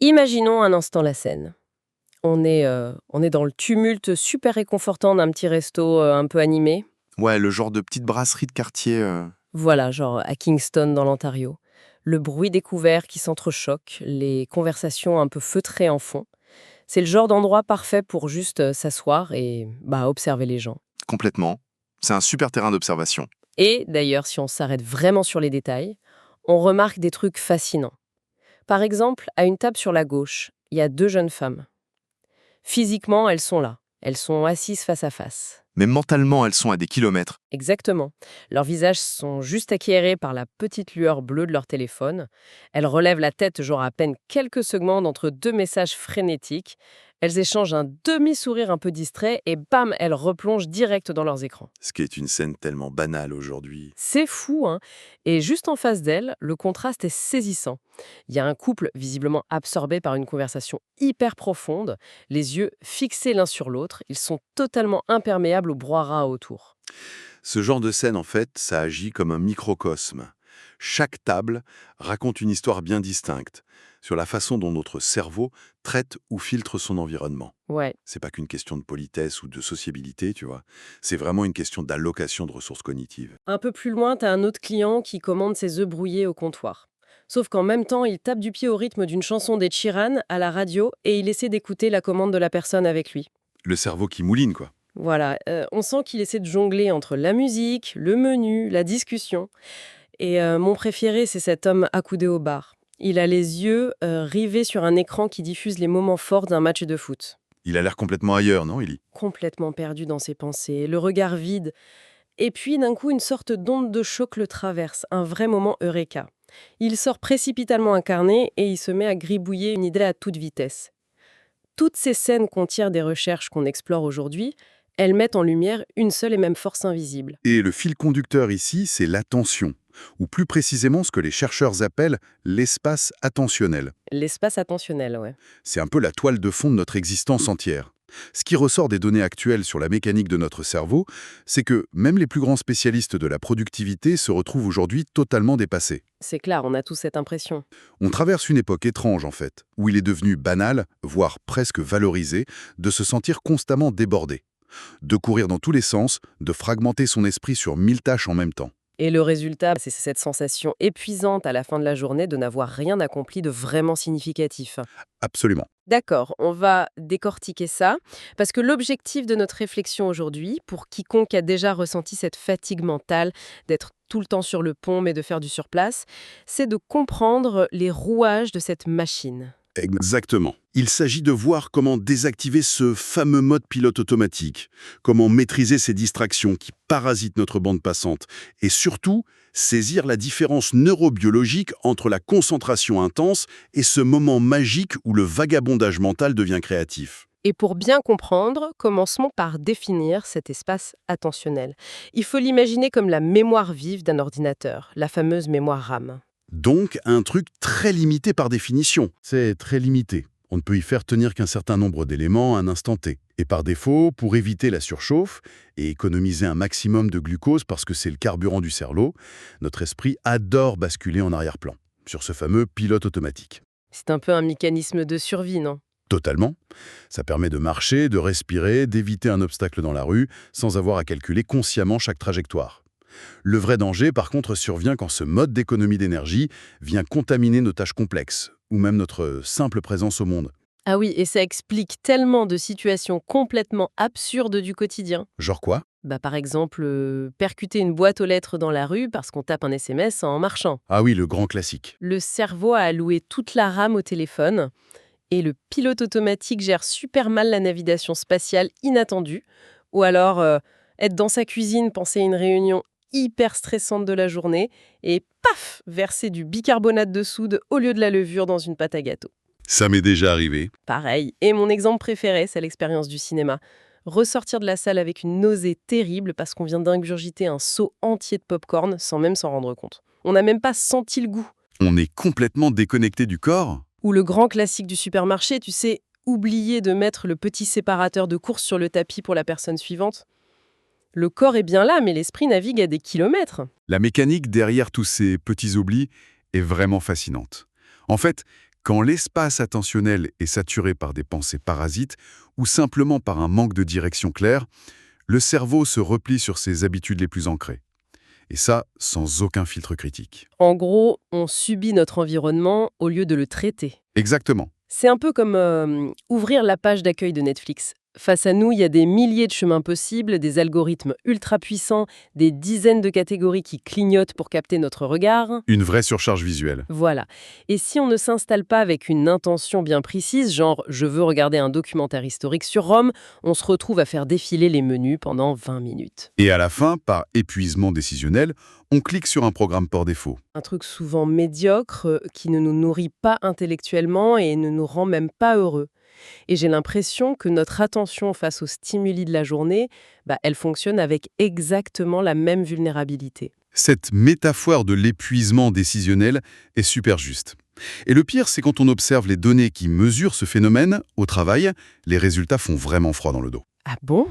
Imaginons un instant la scène. On est dans le tumulte super réconfortant d'un petit resto un peu animé. Ouais, le genre de petite brasserie de quartier. Voilà, genre à Kingston dans l'Ontario. Le bruit des couverts qui s'entrechoquent, les conversations un peu feutrées en fond. C'est le genre d'endroit parfait pour juste s'asseoir et observer les gens. Complètement. C'est un super terrain d'observation. Et d'ailleurs, si on s'arrête vraiment sur les détails, on remarque des trucs fascinants. Par exemple, à une table sur la gauche, il y a deux jeunes femmes. Physiquement, elles sont là. Elles sont assises face à face. Mais mentalement, elles sont à des kilomètres. Exactement. Leurs visages sont juste éclairés par la petite lueur bleue de leur téléphone. Elles relèvent la tête genre à peine quelques secondes entre deux messages frénétiques. Elles échangent un demi-sourire un peu distrait et bam, elles replongent direct dans leurs écrans. Ce qui est une scène tellement banale aujourd'hui. C'est fou, hein? Et juste en face d'elles, le contraste est saisissant. Il y a un couple visiblement absorbé par une conversation hyper profonde, les yeux fixés l'un sur l'autre, ils sont totalement imperméables au brouhaha autour. Ce genre de scène, en fait, ça agit comme un microcosme. Chaque table raconte une histoire bien distincte sur la façon dont notre cerveau traite ou filtre son environnement. Ouais. C'est pas qu'une question de politesse ou de sociabilité, tu vois. C'est vraiment une question d'allocation de ressources cognitives. Un peu plus loin, t'as un autre client qui commande ses œufs brouillés au comptoir. Sauf qu'en même temps, il tape du pied au rythme d'une chanson des Sheeran à la radio et il essaie d'écouter la commande de la personne avec lui. Le cerveau qui mouline, quoi. Voilà, on sent qu'il essaie de jongler entre la musique, le menu, la discussion. Et mon préféré, c'est cet homme accoudé au bar. Il a les yeux rivés sur un écran qui diffuse les moments forts d'un match de foot. Il a l'air complètement ailleurs, non, Ellie? Complètement perdu dans ses pensées, le regard vide. Et puis d'un coup, une sorte d'onde de choc le traverse, un vrai moment eureka. Il sort précipitamment un carnet et il se met à gribouiller une idée à toute vitesse. Toutes ces scènes qu'on tire des recherches qu'on explore aujourd'hui, elles mettent en lumière une seule et même force invisible. Et le fil conducteur ici, c'est l'attention, ou plus précisément ce que les chercheurs appellent l'espace attentionnel. L'espace attentionnel, ouais. C'est un peu la toile de fond de notre existence entière. Ce qui ressort des données actuelles sur la mécanique de notre cerveau, c'est que même les plus grands spécialistes de la productivité se retrouvent aujourd'hui totalement dépassés. C'est clair, on a tous cette impression. On traverse une époque étrange en fait, où il est devenu banal, voire presque valorisé, de se sentir constamment débordé, de courir dans tous les sens, de fragmenter son esprit sur 1000 tâches en même temps. Et le résultat, c'est cette sensation épuisante à la fin de la journée de n'avoir rien accompli de vraiment significatif. Absolument. D'accord, on va décortiquer ça, parce que l'objectif de notre réflexion aujourd'hui, pour quiconque a déjà ressenti cette fatigue mentale d'être tout le temps sur le pont mais de faire du surplace, c'est de comprendre les rouages de cette machine. Exactement. Il s'agit de voir comment désactiver ce fameux mode pilote automatique, comment maîtriser ces distractions qui parasitent notre bande passante, et surtout, saisir la différence neurobiologique entre la concentration intense et ce moment magique où le vagabondage mental devient créatif. Et pour bien comprendre, commençons par définir cet espace attentionnel. Il faut l'imaginer comme la mémoire vive d'un ordinateur, la fameuse mémoire RAM. Donc, un truc très limité par définition. C'est très limité. On ne peut y faire tenir qu'un certain nombre d'éléments à un instant T. Et par défaut, pour éviter la surchauffe et économiser un maximum de glucose parce que c'est le carburant du cerveau, notre esprit adore basculer en arrière-plan, sur ce fameux pilote automatique. C'est un peu un mécanisme de survie, non? Totalement. Ça permet de marcher, de respirer, d'éviter un obstacle dans la rue, sans avoir à calculer consciemment chaque trajectoire. Le vrai danger, par contre, survient quand ce mode d'économie d'énergie vient contaminer nos tâches complexes, ou même notre simple présence au monde. Ah oui, et ça explique tellement de situations complètement absurdes du quotidien. Genre quoi? Par exemple, percuter une boîte aux lettres dans la rue parce qu'on tape un SMS en marchant. Ah oui, le grand classique. Le cerveau a alloué toute la RAM au téléphone et le pilote automatique gère super mal la navigation spatiale inattendue. Ou alors, être dans sa cuisine, penser à une réunion hyper stressante de la journée et paf, verser du bicarbonate de soude au lieu de la levure dans une pâte à gâteau. Ça m'est déjà arrivé. Pareil. Et mon exemple préféré, c'est l'expérience du cinéma. Ressortir de la salle avec une nausée terrible parce qu'on vient d'ingurgiter un seau entier de popcorn sans même s'en rendre compte. On n'a même pas senti le goût. On est complètement déconnecté du corps? Ou le grand classique du supermarché, tu sais, oublier de mettre le petit séparateur de course sur le tapis pour la personne suivante. Le corps est bien là, mais l'esprit navigue à des kilomètres. La mécanique derrière tous ces petits oublis est vraiment fascinante. En fait, Quand l'espace attentionnel est saturé par des pensées parasites ou simplement par un manque de direction claire, le cerveau se replie sur ses habitudes les plus ancrées. Et ça, sans aucun filtre critique. En gros, on subit notre environnement au lieu de le traiter. Exactement. C'est un peu comme ouvrir la page d'accueil de Netflix. Face à nous, il y a des milliers de chemins possibles, des algorithmes ultra puissants, des dizaines de catégories qui clignotent pour capter notre regard. Une vraie surcharge visuelle. Voilà. Et si on ne s'installe pas avec une intention bien précise, genre je veux regarder un documentaire historique sur Rome, on se retrouve à faire défiler les menus pendant 20 minutes. Et à la fin, par épuisement décisionnel, on clique sur un programme par défaut. Un truc souvent médiocre qui ne nous nourrit pas intellectuellement et ne nous rend même pas heureux. Et j'ai l'impression que notre attention face aux stimuli de la journée, elle fonctionne avec exactement la même vulnérabilité. Cette métaphore de l'épuisement décisionnel est super juste. Et le pire, c'est quand on observe les données qui mesurent ce phénomène au travail, les résultats font vraiment froid dans le dos. Ah bon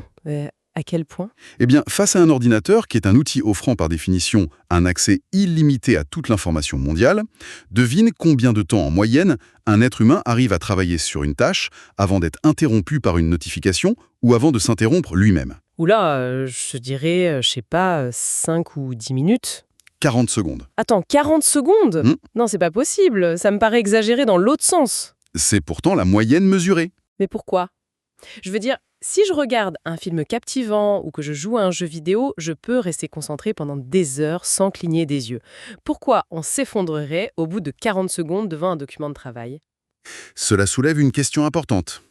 À quel point? Eh bien, face à un ordinateur, qui est un outil offrant par définition un accès illimité à toute l'information mondiale, devine combien de temps en moyenne un être humain arrive à travailler sur une tâche avant d'être interrompu par une notification ou avant de s'interrompre lui-même. Oula, je dirais, 5 ou 10 minutes. 40 secondes. Attends, 40 secondes? Hmm. Non, c'est pas possible. Ça me paraît exagéré dans l'autre sens. C'est pourtant la moyenne mesurée. Mais pourquoi? Je veux dire, si je regarde un film captivant ou que je joue à un jeu vidéo, je peux rester concentré pendant des heures sans cligner des yeux. Pourquoi on s'effondrerait au bout de 40 secondes devant un document de travail? Cela soulève une question importante.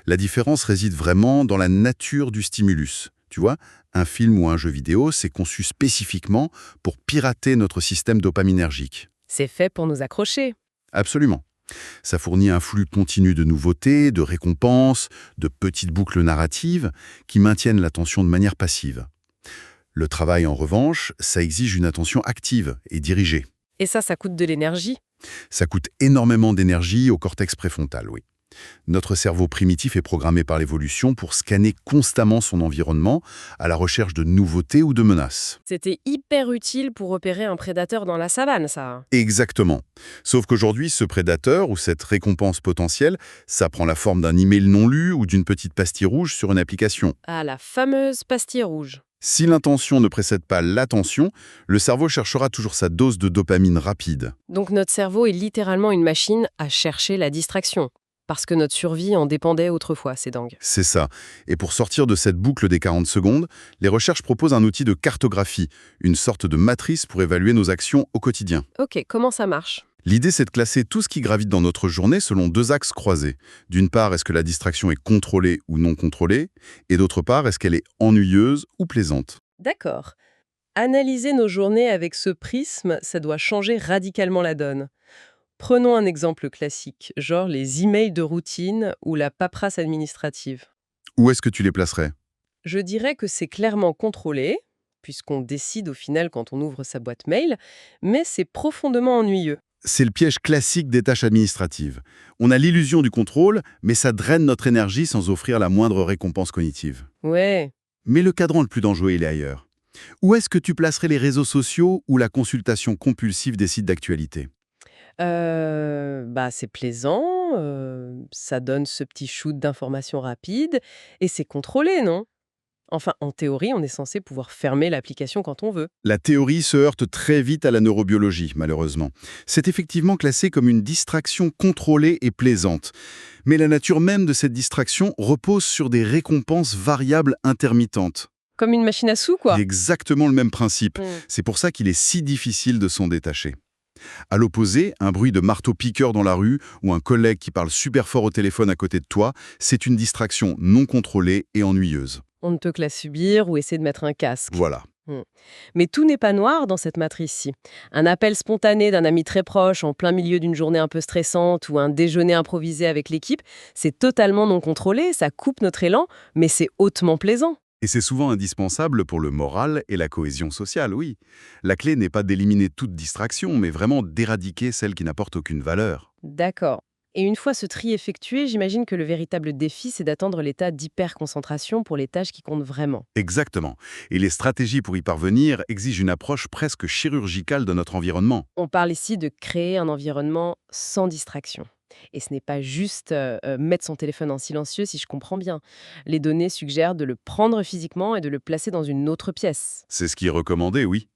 La différence réside vraiment dans la nature du stimulus. Tu vois, un film ou un jeu vidéo, c'est conçu spécifiquement pour pirater notre système dopaminergique. C'est fait pour nous accrocher. Absolument. Ça fournit un flux continu de nouveautés, de récompenses, de petites boucles narratives qui maintiennent l'attention de manière passive. Le travail, en revanche, ça exige une attention active et dirigée. Et ça coûte de l'énergie. Ça coûte énormément d'énergie au cortex préfrontal, oui. Notre cerveau primitif est programmé par l'évolution pour scanner constamment son environnement à la recherche de nouveautés ou de menaces. C'était hyper utile pour repérer un prédateur dans la savane, ça. Exactement. Sauf qu'aujourd'hui, ce prédateur ou cette récompense potentielle, ça prend la forme d'un email non lu ou d'une petite pastille rouge sur une application. Ah, la fameuse pastille rouge. Si l'intention ne précède pas l'attention, le cerveau cherchera toujours sa dose de dopamine rapide. Donc notre cerveau est littéralement une machine à chercher la distraction. Parce que notre survie en dépendait autrefois, c'est dingue. C'est ça. Et pour sortir de cette boucle des 40 secondes, les recherches proposent un outil de cartographie, une sorte de matrice pour évaluer nos actions au quotidien. Ok, comment ça marche? L'idée, c'est de classer tout ce qui gravite dans notre journée selon deux axes croisés. D'une part, est-ce que la distraction est contrôlée ou non contrôlée? Et d'autre part, est-ce qu'elle est ennuyeuse ou plaisante? D'accord. Analyser nos journées avec ce prisme, ça doit changer radicalement la donne. Prenons un exemple classique, genre les emails de routine ou la paperasse administrative. Où est-ce que tu les placerais? Je dirais que c'est clairement contrôlé, puisqu'on décide au final quand on ouvre sa boîte mail, mais c'est profondément ennuyeux. C'est le piège classique des tâches administratives. On a l'illusion du contrôle, mais ça draine notre énergie sans offrir la moindre récompense cognitive. Ouais. Mais le cadran le plus dangereux, il est ailleurs. Où est-ce que tu placerais les réseaux sociaux ou la consultation compulsive des sites d'actualité? C'est plaisant, ça donne ce petit shoot d'informations rapides, et c'est contrôlé, non? Enfin, en théorie, on est censé pouvoir fermer l'application quand on veut. La théorie se heurte très vite à la neurobiologie, malheureusement. C'est effectivement classé comme une distraction contrôlée et plaisante. Mais la nature même de cette distraction repose sur des récompenses variables intermittentes. Comme une machine à sous, quoi. Exactement le même principe. Mm. C'est pour ça qu'il est si difficile de s'en détacher. À l'opposé, un bruit de marteau-piqueur dans la rue ou un collègue qui parle super fort au téléphone à côté de toi, c'est une distraction non contrôlée et ennuyeuse. On ne peut que la subir ou essayer de mettre un casque. Voilà. Mais tout n'est pas noir dans cette matrice-ci. Un appel spontané d'un ami très proche en plein milieu d'une journée un peu stressante ou un déjeuner improvisé avec l'équipe, c'est totalement non contrôlé, ça coupe notre élan, mais c'est hautement plaisant. Et c'est souvent indispensable pour le moral et la cohésion sociale, oui. La clé n'est pas d'éliminer toute distraction, mais vraiment d'éradiquer celle qui n'apporte aucune valeur. D'accord. Et une fois ce tri effectué, j'imagine que le véritable défi, c'est d'atteindre l'état d'hyperconcentration pour les tâches qui comptent vraiment. Exactement. Et les stratégies pour y parvenir exigent une approche presque chirurgicale de notre environnement. On parle ici de créer un environnement sans distraction. Et ce n'est pas juste mettre son téléphone en silencieux, si je comprends bien. Les données suggèrent de le prendre physiquement et de le placer dans une autre pièce. C'est ce qui est recommandé, oui.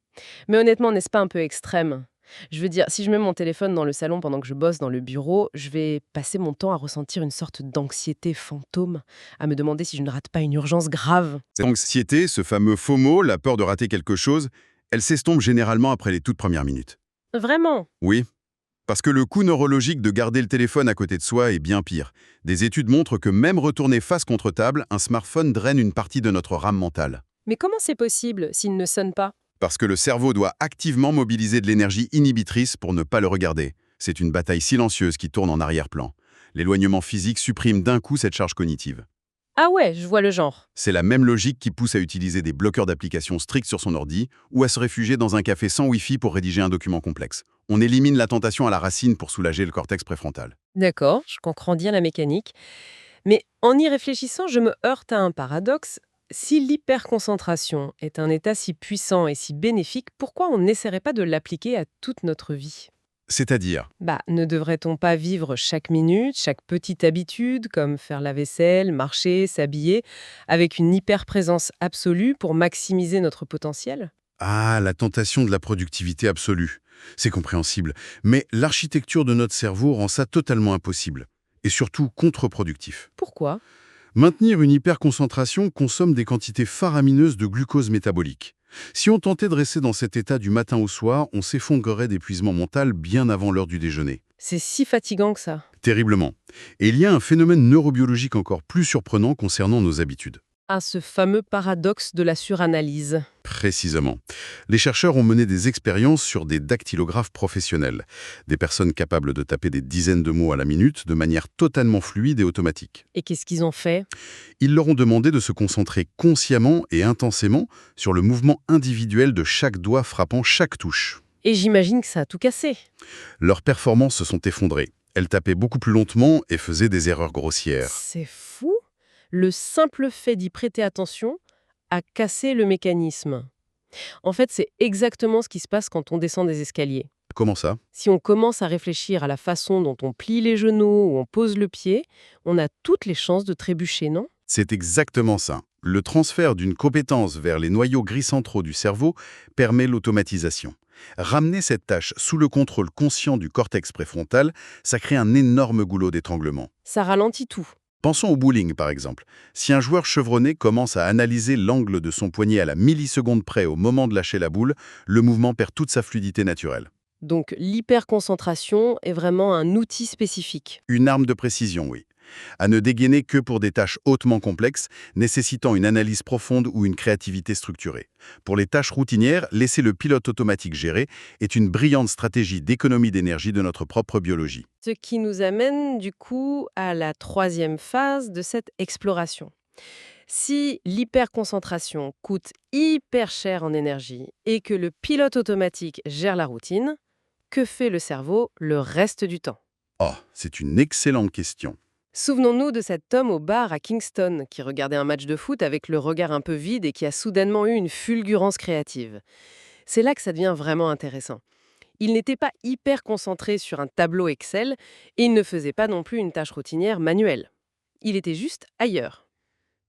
Mais honnêtement, n'est-ce pas un peu extrême? Je veux dire, si je mets mon téléphone dans le salon pendant que je bosse dans le bureau, je vais passer mon temps à ressentir une sorte d'anxiété fantôme, à me demander si je ne rate pas une urgence grave. Cette anxiété, ce fameux FOMO, la peur de rater quelque chose, elle s'estompe généralement après les toutes premières minutes. Vraiment? Oui, parce que le coût neurologique de garder le téléphone à côté de soi est bien pire. Des études montrent que même retourné face contre table, un smartphone draine une partie de notre rame mentale. Mais comment c'est possible s'il ne sonne pas? Parce que le cerveau doit activement mobiliser de l'énergie inhibitrice pour ne pas le regarder. C'est une bataille silencieuse qui tourne en arrière-plan. L'éloignement physique supprime d'un coup cette charge cognitive. Ah ouais, je vois le genre. C'est la même logique qui pousse à utiliser des bloqueurs d'applications stricts sur son ordi ou à se réfugier dans un café sans Wi-Fi pour rédiger un document complexe. On élimine la tentation à la racine pour soulager le cortex préfrontal. D'accord, je comprends bien la mécanique. Mais en y réfléchissant, je me heurte à un paradoxe. Si l'hyperconcentration est un état si puissant et si bénéfique, pourquoi on n'essaierait pas de l'appliquer à toute notre vie? C'est-à-dire, Ne devrait-on pas vivre chaque minute, chaque petite habitude, comme faire la vaisselle, marcher, s'habiller, avec une hyperprésence absolue pour maximiser notre potentiel? la tentation de la productivité absolue. C'est compréhensible, mais l'architecture de notre cerveau rend ça totalement impossible, et surtout contre-productif. Pourquoi? Maintenir une hyperconcentration consomme des quantités faramineuses de glucose métabolique. Si on tentait de rester dans cet état du matin au soir, on s'effondrerait d'épuisement mental bien avant l'heure du déjeuner. C'est si fatigant que ça. Terriblement. Et il y a un phénomène neurobiologique encore plus surprenant concernant nos habitudes. Ah, ce fameux paradoxe de la suranalyse. Précisément. Les chercheurs ont mené des expériences sur des dactylographes professionnels, des personnes capables de taper des dizaines de mots à la minute de manière totalement fluide et automatique. Et qu'est-ce qu'ils ont fait? Ils leur ont demandé de se concentrer consciemment et intensément sur le mouvement individuel de chaque doigt frappant chaque touche. Et j'imagine que ça a tout cassé. Leurs performances se sont effondrées. Elles tapaient beaucoup plus lentement et faisaient des erreurs grossières. C'est fou. Le simple fait d'y prêter attention a cassé le mécanisme. En fait, c'est exactement ce qui se passe quand on descend des escaliers. Comment ça? Si on commence à réfléchir à la façon dont on plie les genoux ou on pose le pied, on a toutes les chances de trébucher, non? C'est exactement ça. Le transfert d'une compétence vers les noyaux gris centraux du cerveau permet l'automatisation. Ramener cette tâche sous le contrôle conscient du cortex préfrontal, ça crée un énorme goulot d'étranglement. Ça ralentit tout. Pensons au bowling, par exemple. Si un joueur chevronné commence à analyser l'angle de son poignet à la milliseconde près au moment de lâcher la boule, le mouvement perd toute sa fluidité naturelle. Donc l'hyperconcentration est vraiment un outil spécifique. Une arme de précision, oui. À ne dégainer que pour des tâches hautement complexes, nécessitant une analyse profonde ou une créativité structurée. Pour les tâches routinières, laisser le pilote automatique gérer est une brillante stratégie d'économie d'énergie de notre propre biologie. Ce qui nous amène du coup à la troisième phase de cette exploration. Si l'hyperconcentration coûte hyper cher en énergie et que le pilote automatique gère la routine, que fait le cerveau le reste du temps? Oh, c'est une excellente question. Souvenons-nous de cet homme au bar à Kingston qui regardait un match de foot avec le regard un peu vide et qui a soudainement eu une fulgurance créative. C'est là que ça devient vraiment intéressant. Il n'était pas hyper concentré sur un tableau Excel et il ne faisait pas non plus une tâche routinière manuelle. Il était juste ailleurs.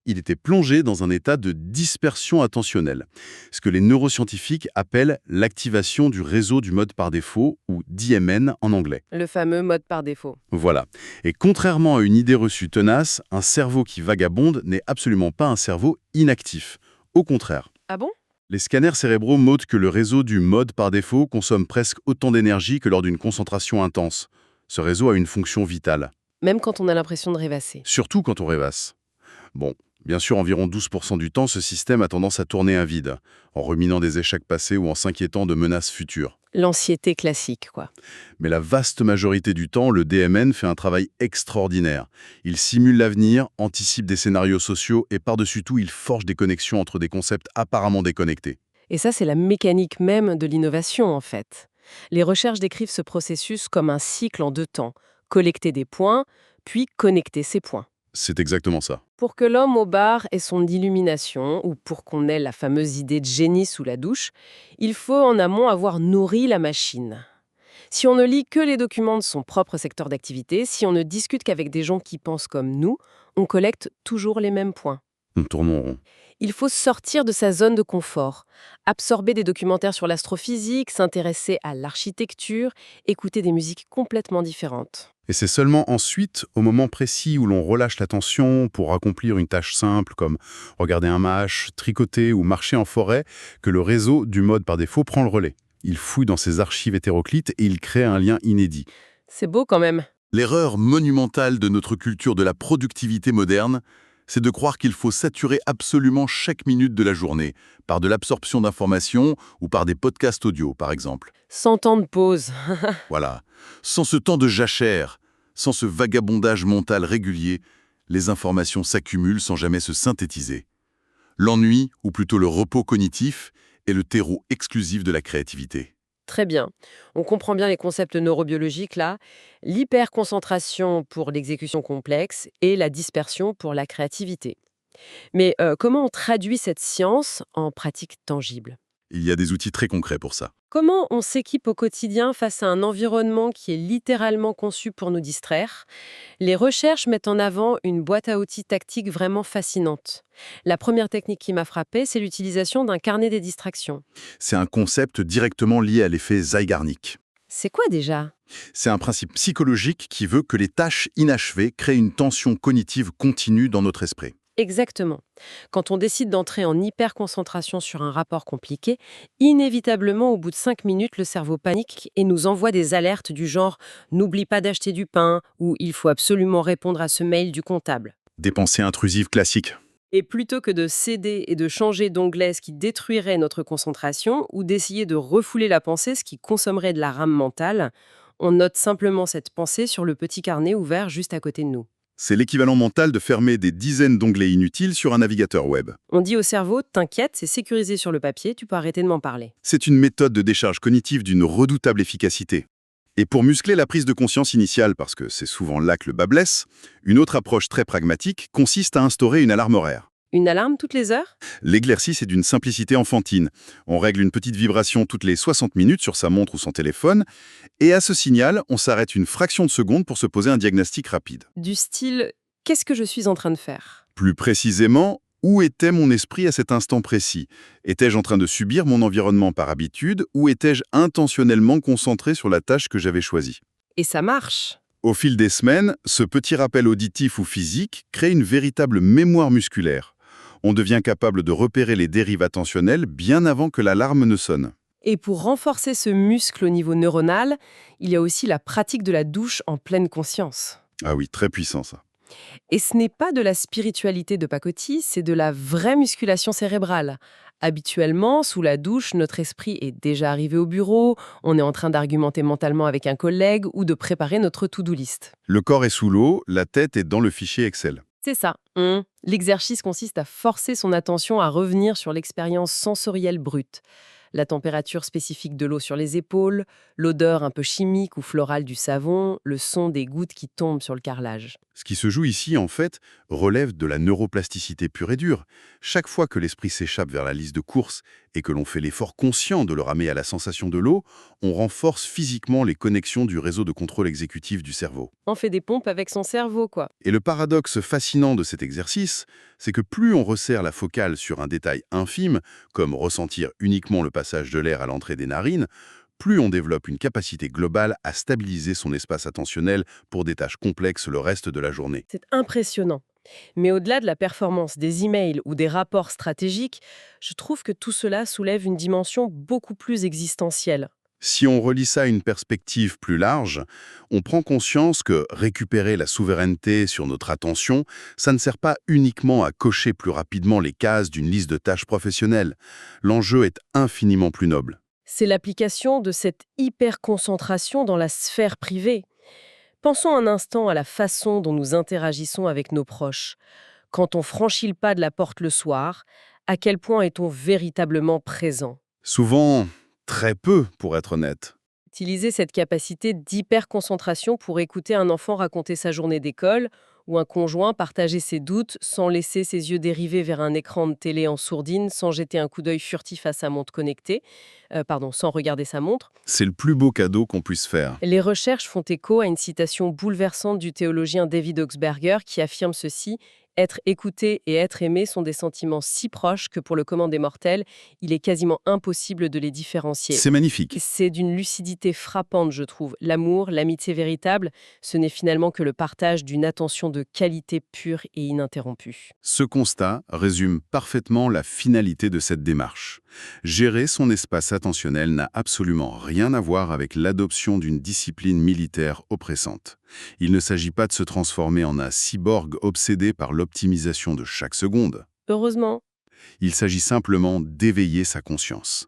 Il était plongé dans un état de dispersion attentionnelle, ce que les neuroscientifiques appellent l'activation du réseau du mode par défaut, ou DMN en anglais. Le fameux mode par défaut. Voilà. Et contrairement à une idée reçue tenace, un cerveau qui vagabonde n'est absolument pas un cerveau inactif. Au contraire. Ah bon? Les scanners cérébraux montrent que le réseau du mode par défaut consomme presque autant d'énergie que lors d'une concentration intense. Ce réseau a une fonction vitale. Même quand on a l'impression de rêvasser. Surtout quand on rêvasse. Bon, bien sûr, environ 12% du temps, ce système a tendance à tourner un vide, en ruminant des échecs passés ou en s'inquiétant de menaces futures. L'anxiété classique, quoi. Mais la vaste majorité du temps, le DMN fait un travail extraordinaire. Il simule l'avenir, anticipe des scénarios sociaux et par-dessus tout, il forge des connexions entre des concepts apparemment déconnectés. Et ça, c'est la mécanique même de l'innovation, en fait. Les recherches décrivent ce processus comme un cycle en 2 temps. Collecter des points, puis connecter ces points. C'est exactement ça. Pour que l'homme au bar ait son illumination, ou pour qu'on ait la fameuse idée de génie sous la douche, il faut en amont avoir nourri la machine. Si on ne lit que les documents de son propre secteur d'activité, si on ne discute qu'avec des gens qui pensent comme nous, on collecte toujours les mêmes points. Nous tournons en rond. Il faut sortir de sa zone de confort, absorber des documentaires sur l'astrophysique, s'intéresser à l'architecture, écouter des musiques complètement différentes. Et c'est seulement ensuite, au moment précis où l'on relâche l'attention pour accomplir une tâche simple comme regarder un match, tricoter ou marcher en forêt, que le réseau du mode par défaut prend le relais. Il fouille dans ses archives hétéroclites et il crée un lien inédit. C'est beau quand même. L'erreur monumentale de notre culture de la productivité moderne, c'est de croire qu'il faut saturer absolument chaque minute de la journée, par de l'absorption d'informations ou par des podcasts audio, par exemple. 100 ans de pause. Voilà. Sans ce temps de jachère, sans ce vagabondage mental régulier, les informations s'accumulent sans jamais se synthétiser. L'ennui, ou plutôt le repos cognitif, est le terreau exclusif de la créativité. Très bien. On comprend bien les concepts neurobiologiques là. L'hyperconcentration pour l'exécution complexe et la dispersion pour la créativité. Mais comment on traduit cette science en pratique tangible? Il y a des outils très concrets pour ça. Comment on s'équipe au quotidien face à un environnement qui est littéralement conçu pour nous distraire? Les recherches mettent en avant une boîte à outils tactique vraiment fascinante. La première technique qui m'a frappée, c'est l'utilisation d'un carnet des distractions. C'est un concept directement lié à l'effet Zeigarnik. C'est quoi déjà? C'est un principe psychologique qui veut que les tâches inachevées créent une tension cognitive continue dans notre esprit. Exactement. Quand on décide d'entrer en hyperconcentration sur un rapport compliqué, inévitablement, au bout de 5 minutes, le cerveau panique et nous envoie des alertes du genre « N'oublie pas d'acheter du pain » ou « Il faut absolument répondre à ce mail du comptable ». Des pensées intrusives classiques. Et plutôt que de céder et de changer d'onglet, ce qui détruirait notre concentration, ou d'essayer de refouler la pensée, ce qui consommerait de la RAM mentale, on note simplement cette pensée sur le petit carnet ouvert juste à côté de nous. C'est l'équivalent mental de fermer des dizaines d'onglets inutiles sur un navigateur web. On dit au cerveau, t'inquiète, c'est sécurisé sur le papier, tu peux arrêter de m'en parler. C'est une méthode de décharge cognitive d'une redoutable efficacité. Et pour muscler la prise de conscience initiale, parce que c'est souvent là que le bas blesse, une autre approche très pragmatique consiste à instaurer une alarme horaire. Une alarme toutes les heures? L'exercice est d'une simplicité enfantine. On règle une petite vibration toutes les 60 minutes sur sa montre ou son téléphone, et à ce signal, on s'arrête une fraction de seconde pour se poser un diagnostic rapide. Du style, qu'est-ce que je suis en train de faire? Plus précisément, où était mon esprit à cet instant précis? Étais-je en train de subir mon environnement par habitude ou étais-je intentionnellement concentré sur la tâche que j'avais choisie? Et ça marche. Au fil des semaines, ce petit rappel auditif ou physique crée une véritable mémoire musculaire. On devient capable de repérer les dérives attentionnelles bien avant que l'alarme ne sonne. Et pour renforcer ce muscle au niveau neuronal, il y a aussi la pratique de la douche en pleine conscience. Ah oui, très puissant ça. Et ce n'est pas de la spiritualité de pacotille, c'est de la vraie musculation cérébrale. Habituellement, sous la douche, notre esprit est déjà arrivé au bureau, on est en train d'argumenter mentalement avec un collègue ou de préparer notre to-do list. Le corps est sous l'eau, la tête est dans le fichier Excel. C'est ça. L'exercice consiste à forcer son attention à revenir sur l'expérience sensorielle brute. La température spécifique de l'eau sur les épaules, l'odeur un peu chimique ou florale du savon, le son des gouttes qui tombent sur le carrelage. Ce qui se joue ici, en fait, relève de la neuroplasticité pure et dure. Chaque fois que l'esprit s'échappe vers la liste de courses et que l'on fait l'effort conscient de le ramener à la sensation de l'eau, on renforce physiquement les connexions du réseau de contrôle exécutif du cerveau. On fait des pompes avec son cerveau, quoi. Et le paradoxe fascinant de cet exercice, c'est que plus on resserre la focale sur un détail infime, comme ressentir uniquement le passage de l'air à l'entrée des narines, plus on développe une capacité globale à stabiliser son espace attentionnel pour des tâches complexes le reste de la journée. C'est impressionnant. Mais au-delà de la performance des emails ou des rapports stratégiques, je trouve que tout cela soulève une dimension beaucoup plus existentielle. Si on relie ça à une perspective plus large, on prend conscience que récupérer la souveraineté sur notre attention, ça ne sert pas uniquement à cocher plus rapidement les cases d'une liste de tâches professionnelles. L'enjeu est infiniment plus noble. C'est l'application de cette hyper-concentration dans la sphère privée. Pensons un instant à la façon dont nous interagissons avec nos proches. Quand on franchit le pas de la porte le soir, à quel point est-on véritablement présent? Souvent, très peu, pour être honnête. Utiliser cette capacité d'hyper-concentration pour écouter un enfant raconter sa journée d'école ou un conjoint partager ses doutes sans laisser ses yeux dériver vers un écran de télé en sourdine, sans jeter un coup d'œil furtif à sa montre connectée, sans regarder sa montre. C'est le plus beau cadeau qu'on puisse faire. Les recherches font écho à une citation bouleversante du théologien David Oxberger qui affirme ceci: être écouté et être aimé sont des sentiments si proches que pour le commun des mortels, il est quasiment impossible de les différencier. C'est magnifique. C'est d'une lucidité frappante, je trouve. L'amour, l'amitié véritable, ce n'est finalement que le partage d'une attention de qualité pure et ininterrompue. Ce constat résume parfaitement la finalité de cette démarche. Gérer son espace attentionnel n'a absolument rien à voir avec l'adoption d'une discipline militaire oppressante. Il ne s'agit pas de se transformer en un cyborg obsédé par l'optimisation de chaque seconde. Heureusement. Il s'agit simplement d'éveiller sa conscience.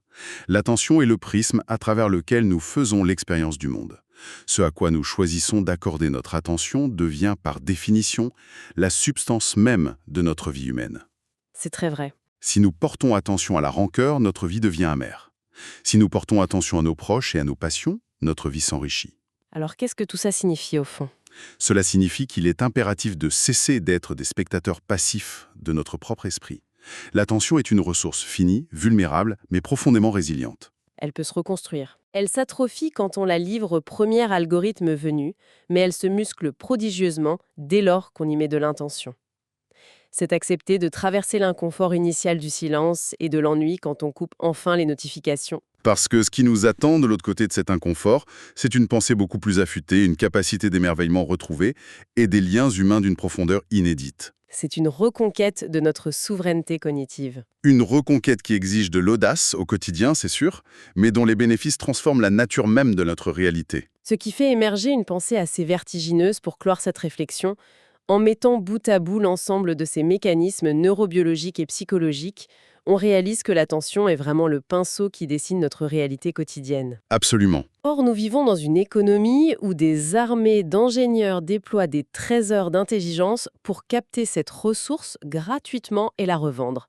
L'attention est le prisme à travers lequel nous faisons l'expérience du monde. Ce à quoi nous choisissons d'accorder notre attention devient, par définition, la substance même de notre vie humaine. C'est très vrai. Si nous portons attention à la rancœur, notre vie devient amère. Si nous portons attention à nos proches et à nos passions, notre vie s'enrichit. Alors qu'est-ce que tout ça signifie au fond? Cela signifie qu'il est impératif de cesser d'être des spectateurs passifs de notre propre esprit. L'attention est une ressource finie, vulnérable, mais profondément résiliente. Elle peut se reconstruire. Elle s'atrophie quand on la livre au premier algorithme venu, mais elle se muscle prodigieusement dès lors qu'on y met de l'intention. C'est accepter de traverser l'inconfort initial du silence et de l'ennui quand on coupe enfin les notifications. Parce que ce qui nous attend de l'autre côté de cet inconfort, c'est une pensée beaucoup plus affûtée, une capacité d'émerveillement retrouvée et des liens humains d'une profondeur inédite. C'est une reconquête de notre souveraineté cognitive. Une reconquête qui exige de l'audace au quotidien, c'est sûr, mais dont les bénéfices transforment la nature même de notre réalité. Ce qui fait émerger une pensée assez vertigineuse pour clore cette réflexion, en mettant bout à bout l'ensemble de ces mécanismes neurobiologiques et psychologiques, on réalise que l'attention est vraiment le pinceau qui dessine notre réalité quotidienne. Absolument. Or, nous vivons dans une économie où des armées d'ingénieurs déploient des trésors d'intelligence pour capter cette ressource gratuitement et la revendre.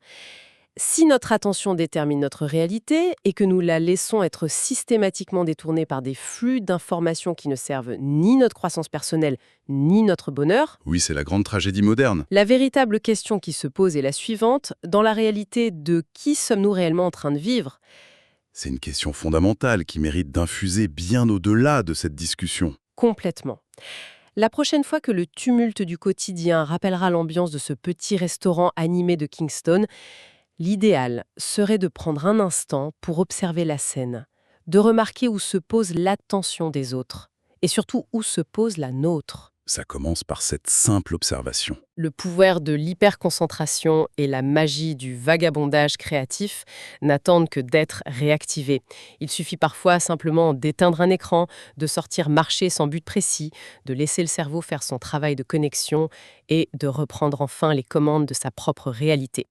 Si notre attention détermine notre réalité et que nous la laissons être systématiquement détournée par des flux d'informations qui ne servent ni notre croissance personnelle ni notre bonheur, Oui, c'est la grande tragédie moderne. la véritable question qui se pose est la suivante: dans la réalité, de qui sommes-nous réellement en train de vivre ? C'est une question fondamentale qui mérite d'infuser bien au-delà de cette discussion. Complètement. La prochaine fois que le tumulte du quotidien rappellera l'ambiance de ce petit restaurant animé de Kingston, l'idéal serait de prendre un instant pour observer la scène, de remarquer où se pose l'attention des autres, et surtout où se pose la nôtre. Ça commence par cette simple observation. Le pouvoir de l'hyperconcentration et la magie du vagabondage créatif n'attendent que d'être réactivés. Il suffit parfois simplement d'éteindre un écran, de sortir marcher sans but précis, de laisser le cerveau faire son travail de connexion et de reprendre enfin les commandes de sa propre réalité.